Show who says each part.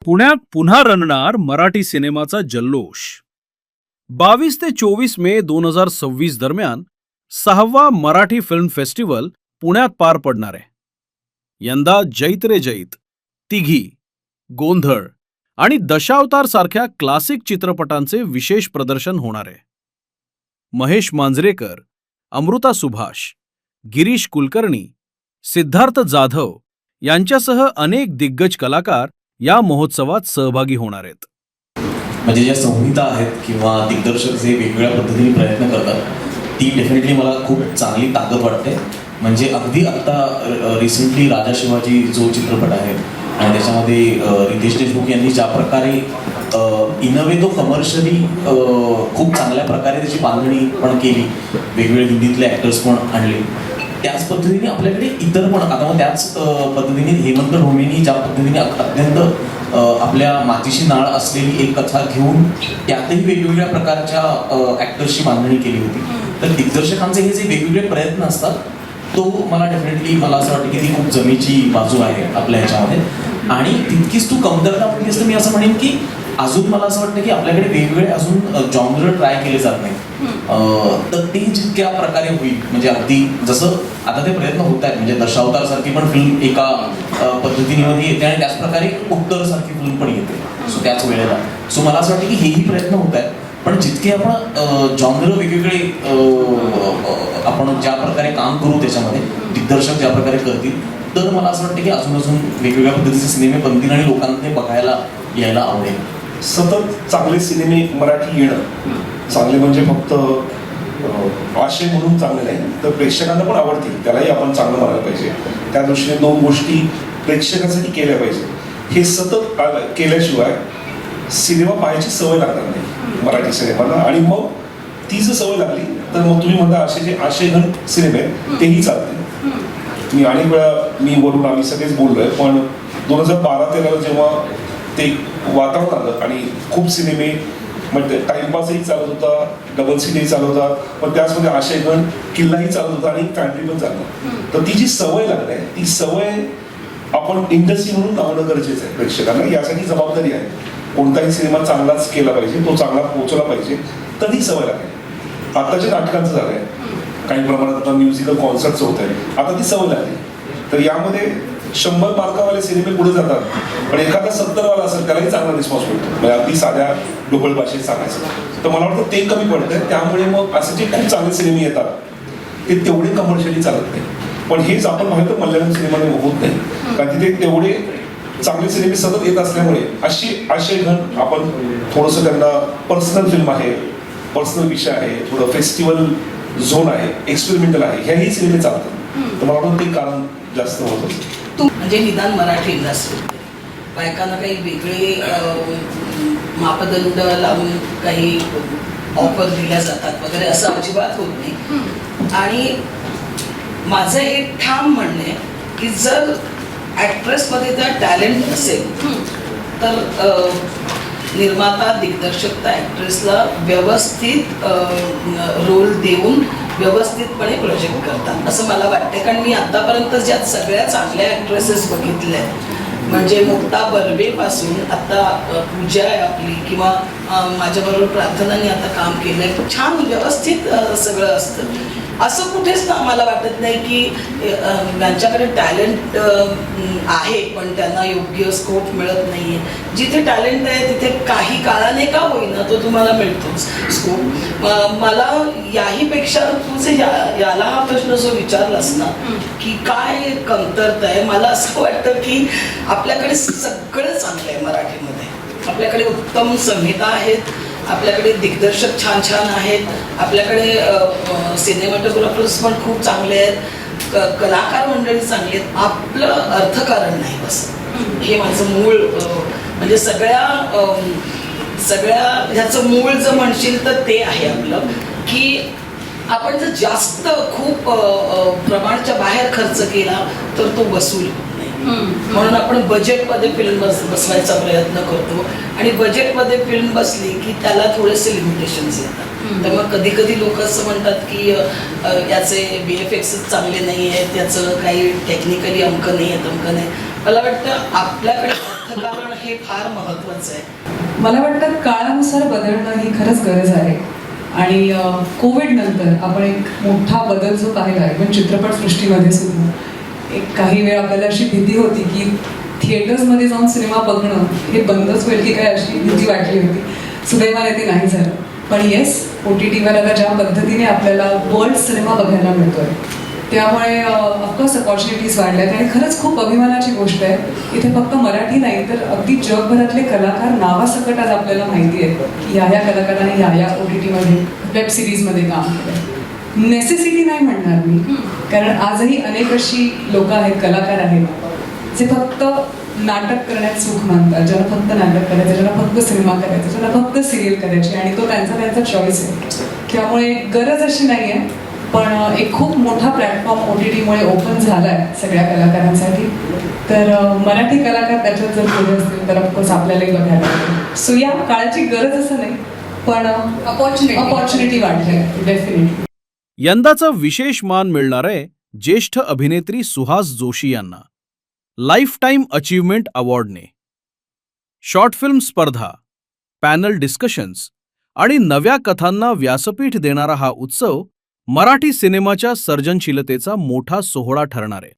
Speaker 1: पुण्यात पुन्हा रंगणार मराठी सिनेमाचा जल्लोष. 22 ते 24 मे 2026 दरम्यान 6वा मराठी फिल्म फेस्टिवल पुण्यात पार पडणार आहे. यंदा जैत रे जैत, तिघी, गोंधळ आणि दशावतार सारख्या क्लासिक चित्रपटांचे विशेष प्रदर्शन होणार आहे. महेश मांजरेकर, अमृता सुभाष, गिरीश कुलकर्णी, सिद्धार्थ जाधव यांच्यासह अनेक दिग्गज कलाकार या महोत्सवात सहभागी होणार आहेत.
Speaker 2: म्हणजे ज्या संहिता आहेत किंवा दिग्दर्शक जे वेगवेगळ्या पद्धतीने प्रयत्न करतात ती डेफिनेटली मला खूप चांगली ताकद वाटते. म्हणजे अगदी आत्ता रिसेंटली राजा शिवाजी जो चित्रपट आहे आणि त्याच्यामध्ये रितेश देशमुख यांनी ज्या प्रकारे इन अ वे तो कमर्शियली खूप चांगल्या प्रकारे त्याची बांधणी पण केली, वेगवेगळे हिंदीतले ॲक्टर्स पण आणले, त्याच पद्धतीने आपल्याकडे इतर पण आता मग त्याच पद्धतीने हेमंत ढोमेनी ज्या पद्धतीने अत्यंत आपल्या मातीशी नाळ असलेली एक कथा घेऊन त्यातही वेगवेगळ्या प्रकारच्या ॲक्टर्सची बांधणी केली होती. तर दिग्दर्शकांचे हे जे वेगवेगळे प्रयत्न असतात तो मला डेफिनेटली मला असं वाटतं की ती खूप जमेची बाजू आहे आपल्या ह्याच्यामध्ये. आणि तितकीच तू कमतरता म्हटलीस तर मी असं म्हणेन की अजून मला असं वाटतं की आपल्याकडे वेगवेगळे अजून जॉनर ट्राय केले जात नाही. तर ते जितक्या प्रकारे होईल म्हणजे अगदी जसं आता ते प्रयत्न होत आहेत, म्हणजे दशावतार सारखी पण फिल्म एका पद्धतीने येते आणि त्याच प्रकारे उत्तर सारखी फिल्म पण येते सो त्याच वेळेला. सो मला असं वाटतं की हेही प्रयत्न होत आहेत, पण जितके आपण जॉनर वेगवेगळे आपण ज्या प्रकारे काम करू त्याच्यामध्ये दिग्दर्शक ज्या प्रकारे करतील तर मला असं वाटतं की अजून वेगवेगळ्या पद्धतीचे सिनेमे बनतील आणि लोकांना ते बघायला यायला आवडेल.
Speaker 3: सतत चांगले सिनेमे मराठी येणं, चांगले म्हणजे फक्त आशय म्हणून चांगले नाही तर प्रेक्षकांना पण आवडतील त्यालाही आपण चांगलं मारायला पाहिजे. त्या दृष्टीने दोन गोष्टी प्रेक्षकांसाठी केल्या पाहिजे. हे सतत केल्याशिवाय सिनेमा पाहायची सवय लागणार नाही मराठी सिनेमाला. आणि मग ती जर सवय लागली तर मग तुम्ही म्हणता असे जे आशयघन सिनेमे आहेत तेही चालतील. मी अनेक वेळा वरून आम्ही सगळेच बोललोय, पण 2012-13 जेव्हा ते वातावरण आलं आणि खूप सिनेमे म्हणजे टाइमपासही चालत होता, डबल सीटही चालत होता, पण त्याचमध्ये आशयघन किल्लाही चालत होता आणि फॅमिली पण चालत. तर ती जी सवय लागली आहे ती सवय आपण इंडस्ट्री म्हणून लावणं गरजेचं आहे प्रेक्षकांना. यासाठी जबाबदारी आहे. कोणताही सिनेमा चांगलाच केला पाहिजे, तो चांगला पोहोचला पाहिजे, तर ही सवय लागेल. आताच्या नाटकांचं झालं आहे, काही प्रमाणात आता म्युझिकल कॉन्सर्ट्स होत आहे, आता ती सवय लागली. तर यामध्ये 100 मार्कावाले सिनेमे पुढे जातात, पण एखादा 70वाला असेल त्यालाही चांगला रिस्पॉन्स मिळतो. म्हणजे अगदी साध्या ढोबळ भाषेत सांगायचं तर मला वाटतं ते कमी पडतंय. त्यामुळे मग असे जे खूप चांगले सिनेमे येतात ते तेवढे कमर्शियली चालत नाही. पण हेच आपण पाहिलं तर मल्याळम सिनेमाने होत नाही, कारण तिथे तेवढे चांगले सिनेमे सतत येत असल्यामुळे अशी आशयघन आपण थोडंसं त्यांना पर्सनल फिल्म आहे, पर्सनल विषय आहे, थोडं फेस्टिवल झोन आहे, एक्सपेरिमेंटल आहे, ह्याही सिनेमे चालतात. तर मला वाटतं ते कारण जास्त होत असतं.
Speaker 4: म्हणजे निदान मराठी इंडस्ट्री बायकांना काही वेगळे मापदंड लावून काही ऑफर दिल्या जातात वगैरे असं अजिबात होत नाही. आणि माझं एक ठाम म्हणणं आहे की जर ॲक्ट्रेसमध्ये जर टॅलेंट असेल तर निर्माता दिग्दर्शक त्या ॲक्ट्रेसला व्यवस्थित रोल देऊन व्यवस्थितपणे प्रोजेक्ट करतात असं मला वाटते. कारण मी आतापर्यंत ज्या सगळ्या चांगल्या ॲक्ट्रेसेस बघितल्या आहेत, म्हणजे मुक्ता बर्वेपासून आता पूजा आहे आपली किंवा माझ्याबरोबर प्रार्थनाने आता काम केलं आहे, छान व्यवस्थित सगळं असतं. असं कुठेच मला वाटत नाही की त्यांच्याकडे टॅलेंट आहे पण त्यांना योग्य स्कोप मिळत नाही आहे. जिथे टॅलेंट आहे तिथे काही काळाने का होईना तो तुम्हाला मिळतोच स्कोप. मला याहीपेक्षा तुझे याला हा प्रश्न जो विचारलास ना की काय कमतरता आहे, मला असं वाटतं की आपल्याकडे सगळं चांगलं आहे मराठीमध्ये. आपल्याकडे उत्तम संहिता आहेत, आपल्याकडे दिग्दर्शक छान छान आहेत, आपल्याकडे सिनेमॅटोग्राफर्स पण खूप चांगले आहेत, कलाकार मंडळी चांगली आहेत. आपलं अर्थकारण नाही बस हे माझं मूळ म्हणजे सगळ्या ह्याचं मूळ जर म्हणशील तर ते आहे आपलं की आपण जर जास्त खूप प्रमाणाच्या बाहेर खर्च केला तर तो वसूल होत नाही. म्हणून आपण बजेटमध्ये फिल्म बसवायचा प्रयत्न करतो आणि बजेटमध्ये फिल्म बसली की त्याला थोडेसे लिमिटेशन्स येतात. तर मग कधी कधी लोक असं म्हणतात की याचे VFX चांगले नाही आहेत, त्याचं काही टेक्निकली अंक नाही आहेत, अंक नाही. मला वाटतं आपल्याकडे अर्थकारण हे फार महत्त्वाचं आहे.
Speaker 5: मला वाटतं काळानुसार बदलणं ही खरंच गरज आहे आणि कोविड नंतर आपण एक मोठा बदल जो पाहिला आहे पण चित्रपटसृष्टीमध्ये सुद्धा एक काही वेळ आपल्याला अशी भीती होती की थिएटर्समध्ये जाऊन सिनेमा बघणं हे बंदच होईल की काय अशी भीती वाटली होती. सुदैवाने ते नाही झालं. पण येस, OTTवर आता ज्या पद्धतीने आपल्याला वर्ल्ड सिनेमा बघायला मिळतोय त्यामुळे ऑफकोर्स अपॉर्च्युनिटीज वाढल्या आहेत आणि खरंच खूप अभिमानाची गोष्ट आहे. इथे फक्त मराठी नाही तर अगदी जगभरातले कलाकार नावासकट आज आपल्याला माहिती आहे की ह्या कलाकारांनी ह्या OTTमध्ये वेब सिरीजमध्ये काम केलं. नेसेसिटी नाही म्हणणार मी, कारण आजही अनेक अशी लोक आहेत, कलाकार आहेत जे फक्त नाटक करण्यात सुख मानतात, ज्यांना फक्त नाटक करायचं, ज्यांना फक्त सिनेमा करायचा, ज्यांना फक्त सिरियल करायची आणि तो त्यांचा चॉईस आहे. त्यामुळे गरज अशी नाही आहे, पण एक खूप मोठा प्लॅटफॉर्म OTTमुळे ओपन झाला आहे सगळ्या कलाकारांसाठी. तर मराठी कलाकार त्याच्यात जर पुढे असतील तर ऑफकोर्स आपल्यालाही बघायला लागेल. सो या काळाची गरज असं नाही, पण अपॉर्च्युनिटी वाढली आहे डेफिनेटली.
Speaker 1: यंदाचा विशेष मान मिळणार आहे ज्येष्ठ अभिनेत्री सुहास जोशी यांना लाईफ टाईम अचीव्हमेंट अवॉर्डने. शॉर्ट फिल्म स्पर्धा, पॅनल डिस्कशन्स आणि नव्या कथांना व्यासपीठ देणारा हा उत्सव मराठी सिनेमाच्या सर्जनशीलतेचा मोठा सोहळा ठरणार आहे.